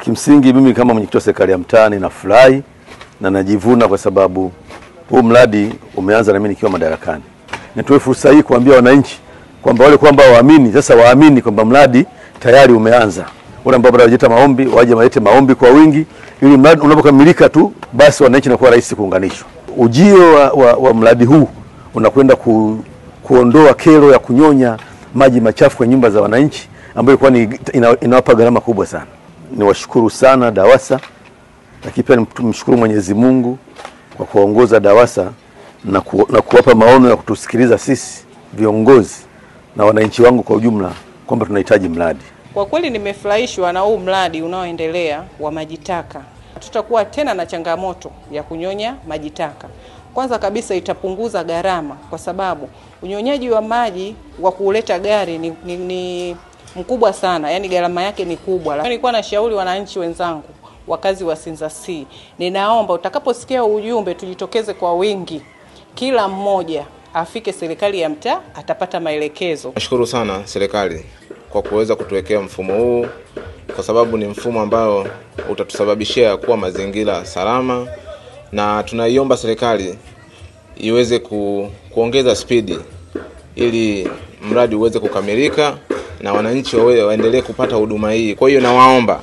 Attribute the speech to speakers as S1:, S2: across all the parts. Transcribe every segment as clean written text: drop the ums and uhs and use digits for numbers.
S1: Kimsingi mimi kama mwenyekiti wa serikali ya mtaa ninafurahi na najivuna kwa sababu huu mradi umeanza na mimi nikiwa madarakani. Nitoe fursa hii kuambia wananchi kwamba wale kwamba waamini sasa waamini kwamba mradi tayari umeanza. Wale ambao wanaleta maombi waje walete maombi kwa wingi ili mradi unapokamilika tu basi wananchi nakuwa rahisi kuunganishwa. Ujio wa mradi huu unakwenda kuondoa kero ya kunyonya maji machafu kwa nyumba za wananchi ambayo ilikuwa inawapa gharama kubwa sana. Niwashukuru sana DAWASA, lakini pia nimshukuru Mwenyezi Mungu kwa kuongoza DAWASA na kuwapa maono ya kutusikiliza sisi viongozi na wananchi wangu kwa ujumla kwamba tunahitaji mradi.
S2: Kwa kweli nimefurahishwa na huu mradi unaoendelea wa maji taka. Tutakuwa tena na changamoto ya kunyonya maji taka. Kwanza kabisa itapunguza gharama kwa sababu unyonyaji wa maji wa kuleta gari ni mkubwa sana, yani gharama yake ni kubwa. Nilikuwa na shauri wananchi wenzangu wakazi wa Sinza C, ninaomba utakaposikia ujumbe tujitokeze kwa wingi, kila mmoja afike serikali ya mtaa atapata maelekezo.
S3: Nashukuru sana serikali kwa kuweza kutuwekea mfumo huu kwa sababu ni mfumo ambao utatusababishia kuwa mazingira salama, na tunaiomba serikali iweze kuongeza spidi ili mradi uweze kukamilika na wananchi waendelee kupata huduma hii. Kwa hiyo nawaomba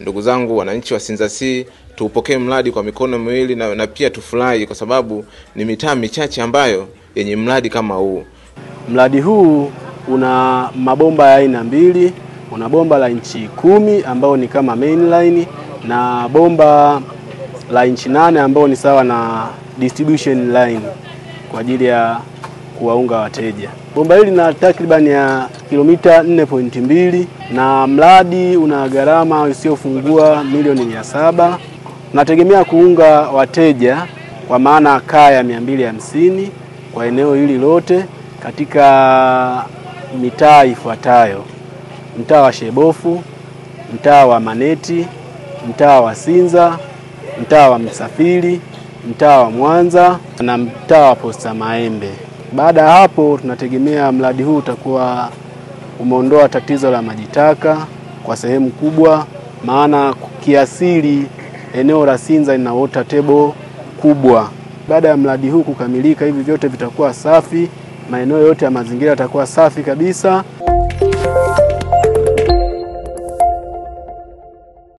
S3: ndugu zangu wananchi wa Sinza C tuupokee mradi kwa mikono miwili na pia tufurahi kwa sababu ni mitaa michache ambayo yenye mradi kama huu.
S4: Mradi huu una mabomba ya aina mbili, una bomba la inchi 10 ambao ni kama main line na bomba la inchi 8 ambao ni sawa na distribution line kwa ajili ya kuwaunga wateja. Bomba hili lina takriban ya kilomita 4.2 na mradi una gharama isiyopungua milioni 700. Nategemea kuunga wateja kwa maana kaya 250 kwa eneo hili lote katika mitaa ifuatayo: mtaa wa Shebofu, mtaa wa Maneti, mtaa wa Sinza, mtaa wa Msafiri, mtaa wa Mwanza na mtaa wa Posta Maembe. Baada ya hapo tunategemea mradi huu utakuwa umeondoa tatizo la maji taka kwa sehemu kubwa, maana kiasili eneo la Sinza lina water table kubwa. Baada ya mradi huu kukamilika, hivi vyote vitakuwa safi, maeneo yote ya mazingira yatakuwa safi kabisa.